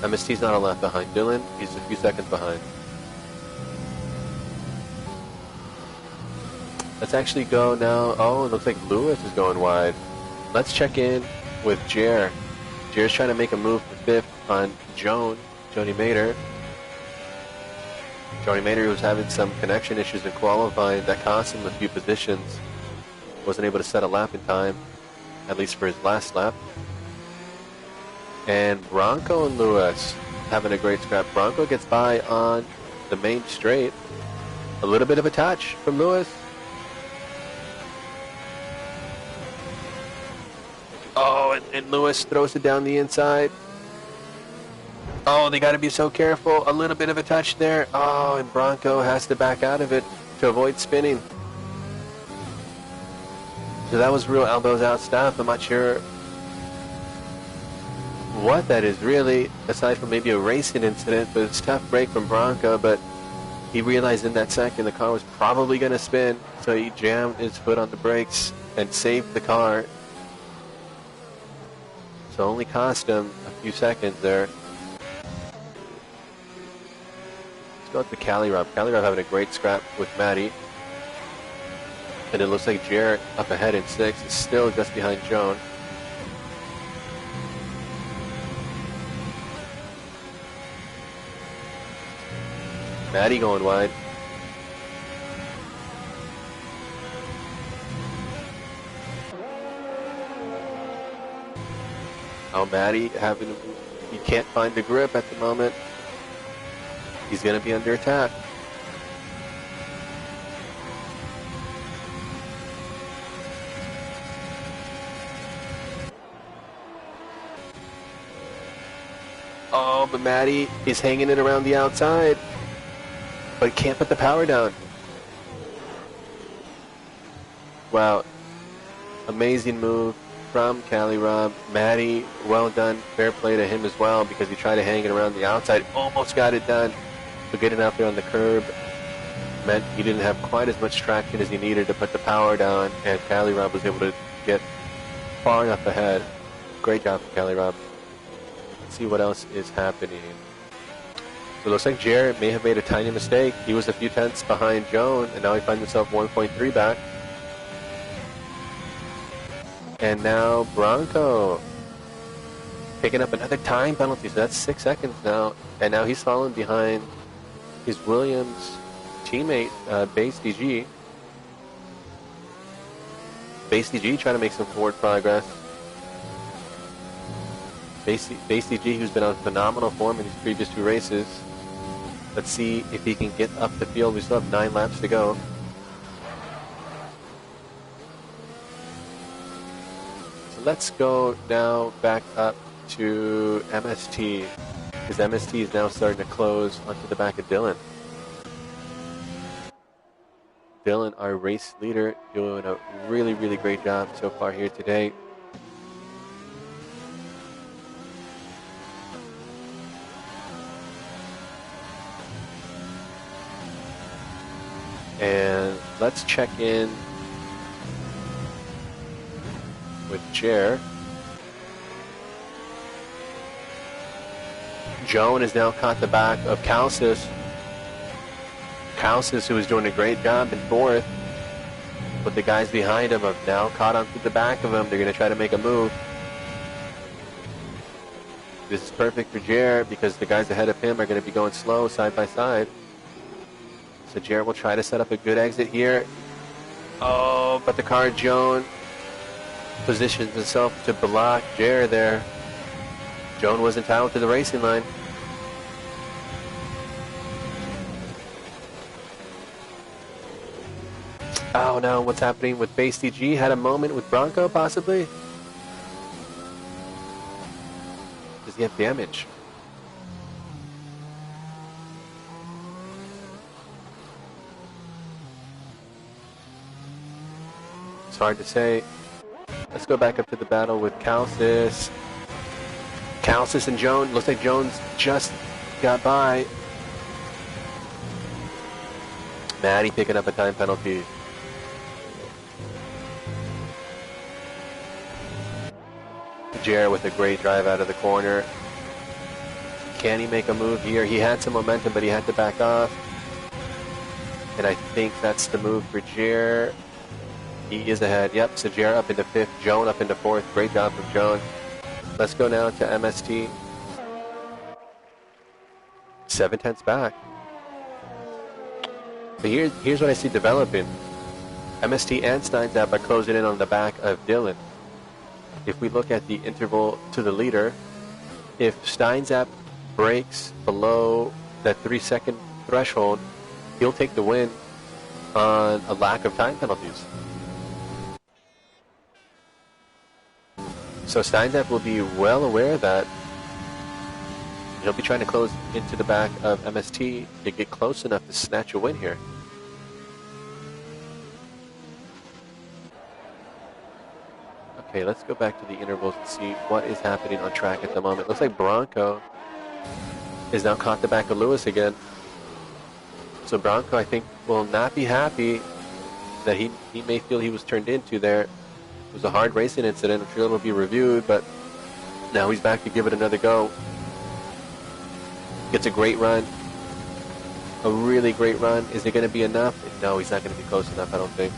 MST's not a lap behind Dylan, he's a few seconds behind. Let's actually go now. Oh, it looks like Lewis is going wide. Let's check in with Jer. Jer's trying to make a move to 5th on Joni Mater. Joni Mater was having some connection issues in qualifying that cost him a few positions. Wasn't able to set a lap in time, at least for his last lap. And Bronco and Lewis having a great scrap. Bronco gets by on the main straight. A little bit of a touch from Lewis. Oh, and Lewis throws it down the inside. Oh, they got to be so careful. A little bit of a touch there. Oh, and Bronco has to back out of it to avoid spinning. So that was real elbows out stuff. I'm not sure what that is really, aside from maybe a racing incident, but it's a tough break from Bronco, but he realized in that second the car was probably going to spin, so he jammed his foot on the brakes and saved the car. So only cost him a few seconds there. Let's go up to Cali Rob. Cali Rob having a great scrap with Maddie. And it looks like Jarrett up ahead in 6th is still just behind Joan. Maddie going wide. Oh, Maddie he can't find the grip at the moment. He's going to be under attack. Oh, but Maddie is hanging it around the outside, but he can't put the power down. Wow. Amazing move from Cali Rob. Maddie, well done. Fair play to him as well because he tried to hang it around the outside. Almost got it done. But getting out there on the curb meant he didn't have quite as much traction as he needed to put the power down, and Cali Rob was able to get far enough ahead. Great job from Cali Rob. Let's see what else is happening. So it looks like Jared may have made a tiny mistake. He was a few tenths behind Joan, and now he finds himself 1.3 back. And now Bronco picking up another time penalty, so that's 6 seconds now. And now he's falling behind his Williams teammate, Base DG. Base DG trying to make some forward progress. Base DG, who's been on phenomenal form in these previous 2 races. Let's see if he can get up the field. We still have 9 laps to go. Let's go now back up to MST, because MST is now starting to close onto the back of Dylan. Dylan, our race leader, doing a really, really great job so far here today. And let's check in with Jer. Joan has now caught the back of Calcis. Calcis, who was doing a great job in fourth, but the guys behind him have now caught onto the back of him. They're going to try to make a move. This is perfect for Jer because the guys ahead of him are going to be going slow side by side. So Jer will try to set up a good exit here. Oh, but the car Joan positions himself to block Jer there. Joan was entitled to the racing line. Oh no, what's happening with Base DG? Had a moment with Bronco, possibly? Does he have damage? It's hard to say. Let's go back up to the battle with Calcis. Calcis and Joan. Looks like Jones just got by. Maddie picking up a time penalty. Jer with a great drive out of the corner. Can he make a move here? He had some momentum, but he had to back off. And I think that's the move for Jer. He is ahead. Yep, so Jer up into fifth, Joan up into fourth. Great job from Joan. Let's go now to MST. 7 tenths back. But here's what I see developing. MST and Steinzap are closing in on the back of Dylan. If we look at the interval to the leader, if Steinzap breaks below that 3-second threshold, he'll take the win on a lack of time penalties. So Steinzap will be well aware of that. He'll be trying to close into the back of MST to get close enough to snatch a win here. Okay, let's go back to the intervals and see what is happening on track at the moment. Looks like Bronco is now caught the back of Lewis again. So Bronco, I think, will not be happy that he may feel he was turned into there. It was a hard racing incident. I'm sure it'll be reviewed, but now he's back to give it another go. Gets a great run. A really great run. Is it going to be enough? No, he's not going to be close enough, I don't think.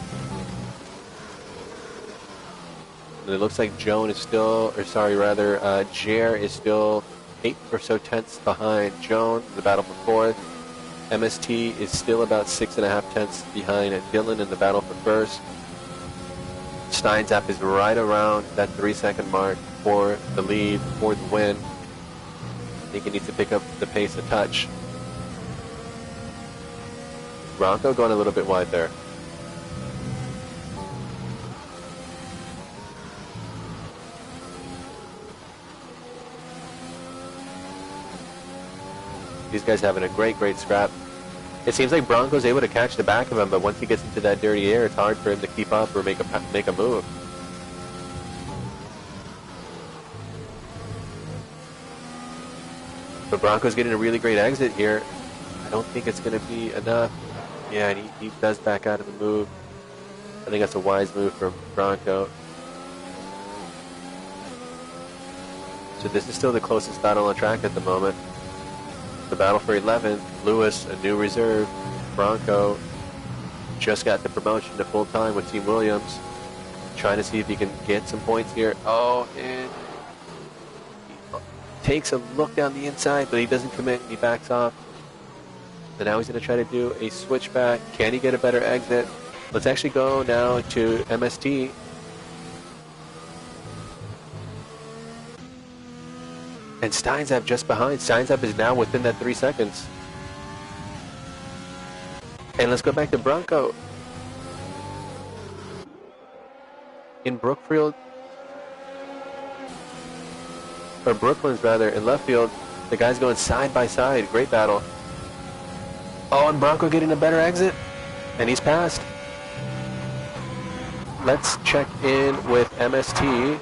And it looks like Joan is still, or sorry, rather, Jer is still 8 or so tenths behind Joan in the battle for fourth. MST is still about 6.5 tenths behind Dylan in the battle for first. Steinzap is right around that 3-second mark for the lead, for the win. I think he needs to pick up the pace a touch. Bronco going a little bit wide there. These guys having a great scrap. It seems like Bronco's able to catch the back of him, but once he gets into that dirty air, it's hard for him to keep up or make a move. But Bronco's getting a really great exit here. I don't think it's going to be enough. Yeah, and he does back out of the move. I think that's a wise move from Bronco. So this is still the closest battle on track at the moment. The battle for 11th, Lewis, a new reserve. Bronco just got the promotion to full-time with Team Williams. Trying to see if he can get some points here. Oh, and he takes a look down the inside, but he doesn't commit. He backs off. So now he's going to try to do a switchback. Can he get a better exit? Let's actually go now to MST. And Steinzap just behind. Steinzap is now within that 3 seconds. And let's go back to Bronco. In Brookfield, or Brooklands rather, in left field, the guys going side by side. Great battle. Oh, and Bronco getting a better exit. And he's passed. Let's check in with MST.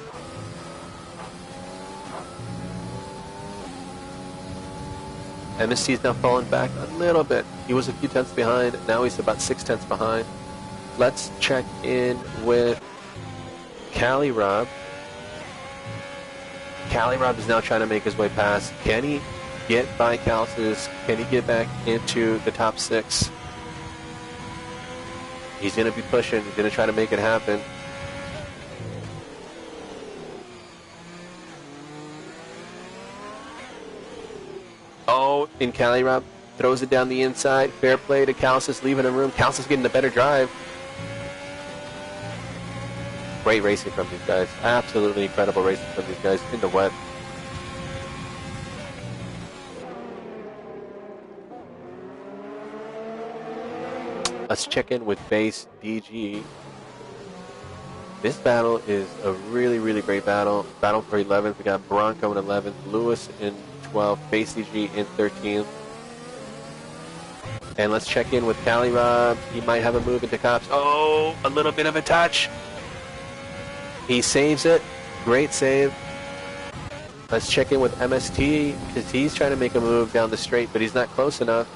MST's now fallen back a little bit. He was a few tenths behind. Now he's about 6 tenths behind. Let's check in with Cali Rob. Cali Rob is now trying to make his way past. Can he get by Calces? Can he get back into the top 6? He's going to be pushing. He's going to try to make it happen. Oh, and Cali Rob throws it down the inside. Fair play to Calces, leaving him room. Calces getting the better drive. Great racing from these guys. Absolutely incredible racing from these guys in the wet. Let's check in with base DG. This battle is a really, really great battle. Battle for 11th. We got Bronco in 11th, Lewis in 12th, base DG in 13th. And let's check in with Cali Rob. He might have a move into cops. Oh, a little bit of a touch. He saves it. Great save. Let's check in with MST because he's trying to make a move down the straight, but he's not close enough.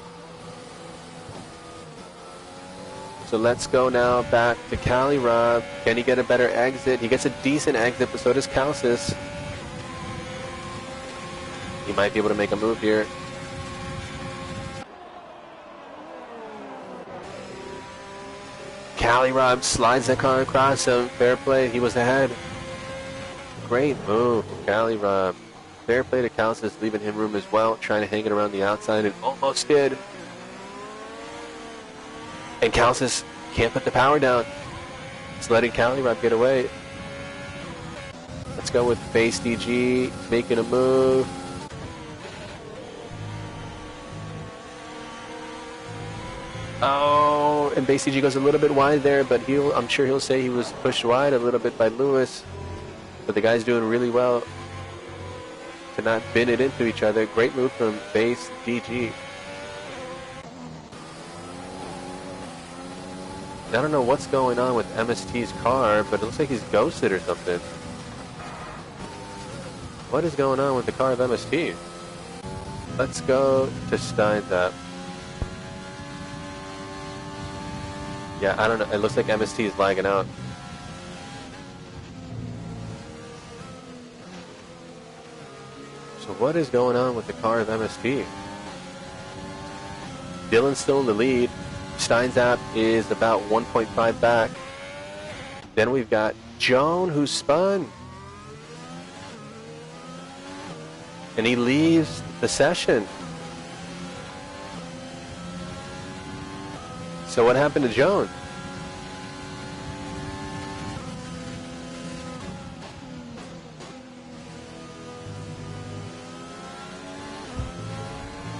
So let's go now back to Cali Rob. Can he get a better exit? He gets a decent exit, but so does Calces. He might be able to make a move here. Cali Rob slides that car across him. Fair play. He was ahead. Great move from Cali Rob. Fair play to Calces, leaving him room as well. Trying to hang it around the outside and almost did. And Calces can't put the power down. It's letting Cali Rob get away. Let's go with base DG making a move. Oh, and base DG goes a little bit wide there, but I'm sure he'll say he was pushed wide a little bit by Lewis. But the guy's doing really well to not bin it into each other. Great move from base DG. I don't know what's going on with MST's car, but it looks like he's ghosted or something. What is going on with the car of MST? Let's go to Stein's app. Yeah, I don't know. It looks like MST is lagging out. So what is going on with the car of MST? Dylan's still in the lead. Stein's app is about 1.5 back. Then we've got Joan who spun. And he leaves the session. So what happened to Joan?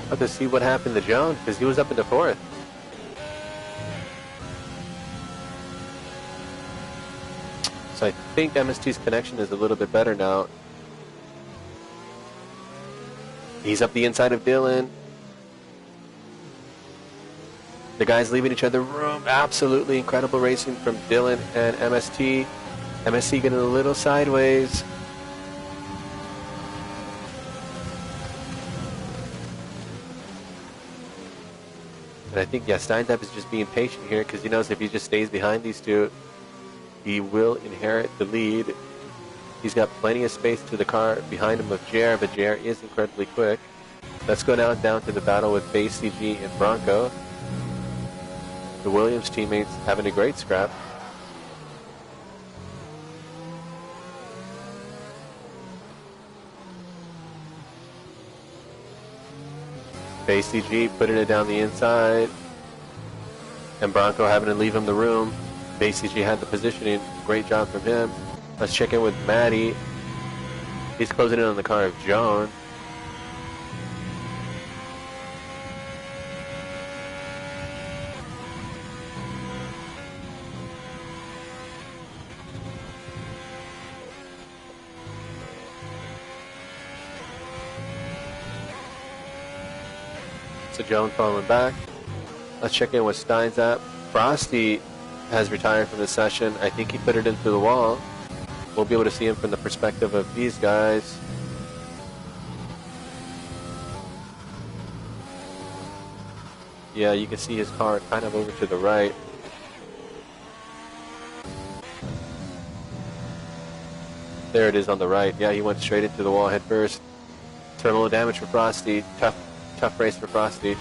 I'll have to see what happened to Joan because he was up in the 4th. So I think MST's connection is a little bit better now. He's up the inside of Dylan. The guys leaving each other room. Absolutely incredible racing from Dylan and MST. MST getting a little sideways. And I think, yeah, Steinzap is just being patient here because he knows if he just stays behind these two, he will inherit the lead. He's got plenty of space to the car behind him of Jer, but Jer is incredibly quick. Let's go now down to the battle with base CG and Bronco. The Williams teammates having a great scrap. Base CG putting it down the inside. And Bronco having to leave him the room. Base CG had the positioning. Great job from him. Let's check in with Maddie. He's closing in on the car of Joan. So Joan falling back. Let's check in with Steinzap. Frosty has retired from the session. I think he put it into the wall. We'll be able to see him from the perspective of these guys. Yeah, you can see his car kind of over to the right. There it is on the right. Yeah, he went straight into the wall head first. Terminal damage for Frosty. Tough race for Frosty.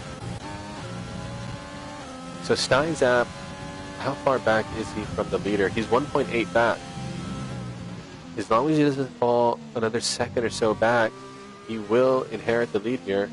So Steinzap, how far back is he from the leader? He's 1.8 back. As long as he doesn't fall another second or so back, he will inherit the lead here.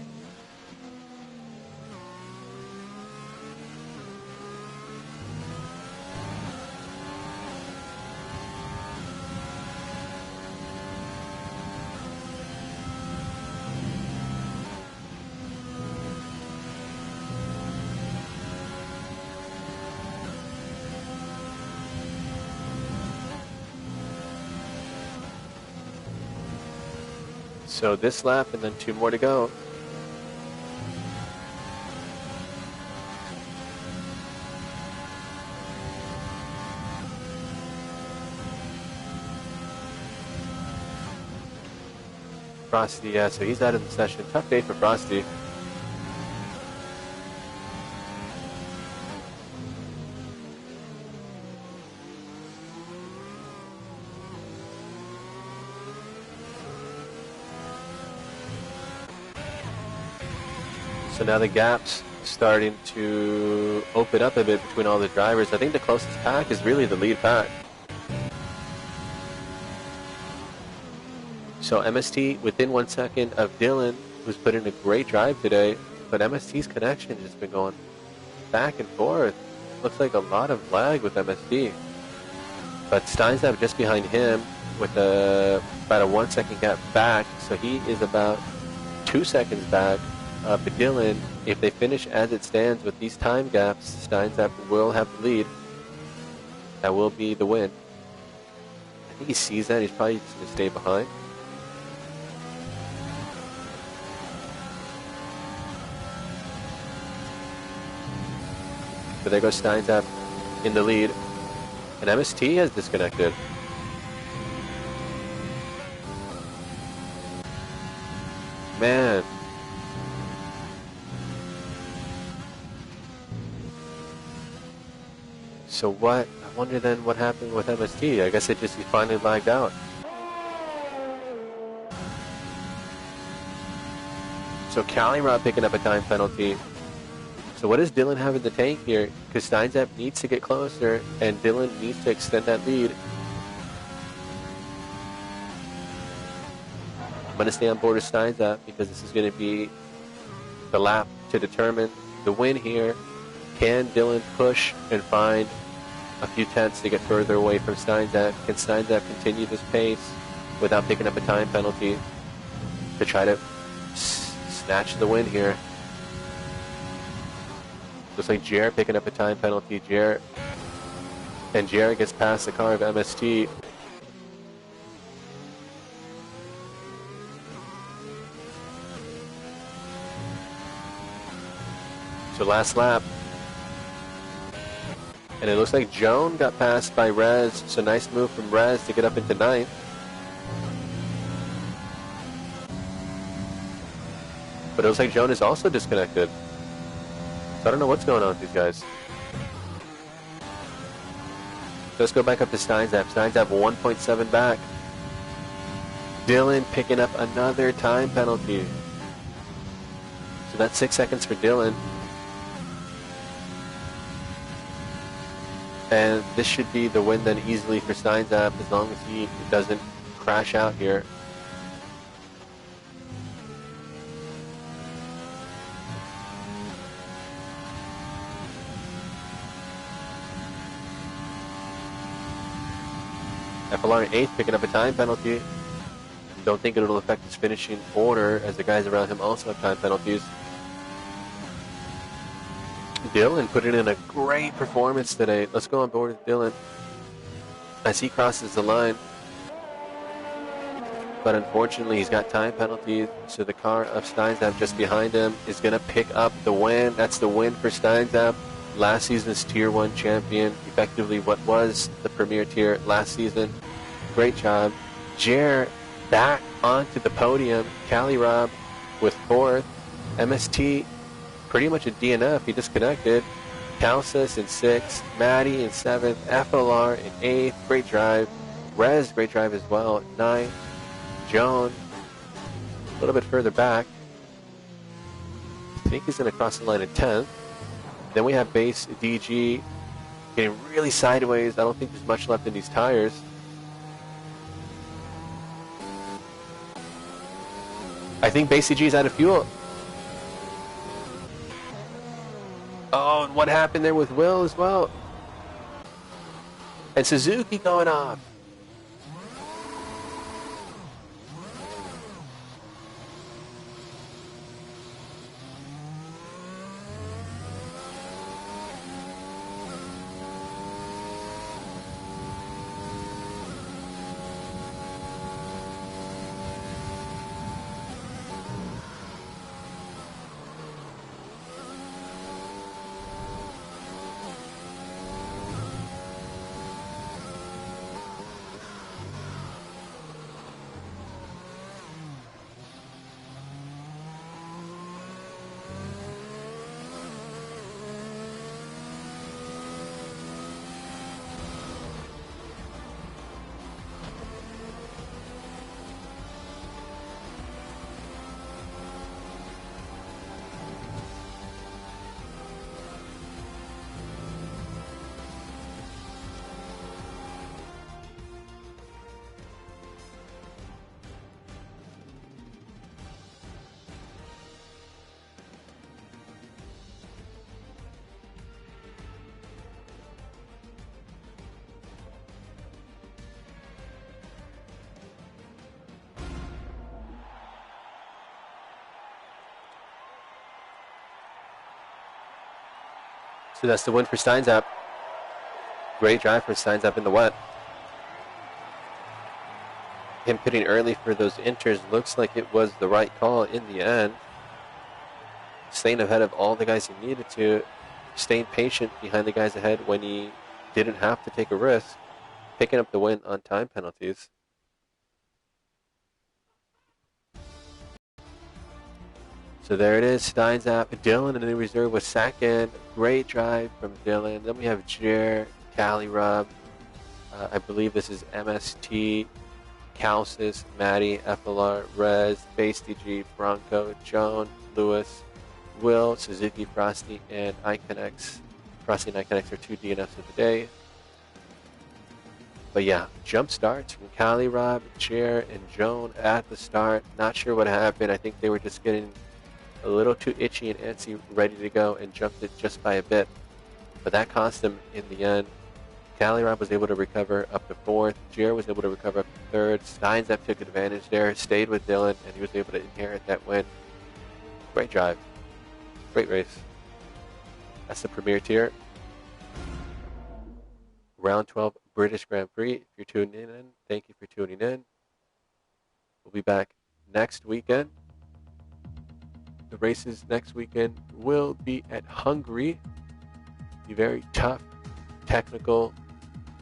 So this lap and then 2 more to go. Frosty, yeah, so he's out of the session. Tough day for Frosty. So now the gap's starting to open up a bit between all the drivers. I think the closest pack is really the lead pack. So MST within 1 second of Dylan, who's put in a great drive today, but MST's connection has been going back and forth. Looks like a lot of lag with MST. But Steinzap just behind him with about a 1 second gap back, so he is about 2 seconds back. But Dylan, if they finish as it stands with these time gaps, Steinzap will have the lead. That will be the win. I think he sees that. He's probably just going to stay behind. But there goes Steinzap in the lead. And MST has disconnected. Man. So what? I wonder then what happened with MST. I guess he finally lagged out. So Callirod picking up a time penalty. So what does Dylan have in the tank here? Because Steinzap needs to get closer, and Dylan needs to extend that lead. I'm going to stay on board with Steinzap because this is going to be the lap to determine the win here. Can Dylan push and find a few tenths to get further away from Steinzap? Can Steinzap continue this pace without picking up a time penalty to try to snatch the win here? Looks like Jer picking up a time penalty. Jer gets past the car of MST. So last lap. And it looks like Joan got passed by Rez. So nice move from Rez to get up into 9th. But it looks like Joan is also disconnected. So I don't know what's going on with these guys. So let's go back up to Steinzap. Steinzap 1.7 back. Dylan picking up another time penalty. So that's 6 seconds for Dylan. And this should be the win then easily for Steinzap as long as he doesn't crash out here. FLR in 8th picking up a time penalty. Don't think it'll affect his finishing order as the guys around him also have time penalties. Dylan putting in a great performance today. Let's go on board with Dylan as he crosses the line. But unfortunately, he's got time penalties, so the car of Steinzap just behind him is going to pick up the win. That's the win for Steinzap. Last season's Tier 1 champion, effectively what was the Premier Tier last season. Great job. Jer back onto the podium. Callirod with 4th. MST pretty much a DNF. He disconnected. Calcis in 6th. Maddie in 7th. FLR in 8th. Great drive. Rez, great drive as well. 9th. Joan a little bit further back. I think he's going to cross the line in 10th. Then we have base DG getting really sideways. I don't think there's much left in these tires. I think base DG is out of fuel. Oh, and what happened there with Will as well? And Suzuki going off. So that's the win for Steinzap. Great drive for Steinzap in the wet. Him pitting early for those inters looks like it was the right call in the end. Staying ahead of all the guys he needed to. Staying patient behind the guys ahead when he didn't have to take a risk. Picking up the win on time penalties. So there it is, Steinzap. Dylan in the reserve was second. Great drive from Dylan. Then we have Jer, Cali Rub. I believe this is MST, Calcis, Maddie, FLR, Rez, Base DG, Bronco, Joan, Lewis, Will, Suzuki, Frosty, and Iconex. Frosty and Iconex are 2 DNFs of the day. But yeah, jump starts from Cali Rob, Jer, and Joan at the start. Not sure what happened. I think they were just getting a little too itchy and antsy, ready to go, and jumped it just by a bit. But that cost him in the end. Cali Rob was able to recover up to 4th. Jer was able to recover up to 3rd. Steinzap took advantage there, stayed with Dylan, and he was able to inherit that win. Great drive. Great race. That's the Premier Tier. Round 12 British Grand Prix. If you're tuning in, thank you for tuning in. We'll be back next weekend. The races next weekend will be at Hungary. Be very tough, technical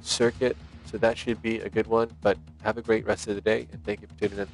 circuit, so that should be a good one. But have a great rest of the day, and thank you for tuning in.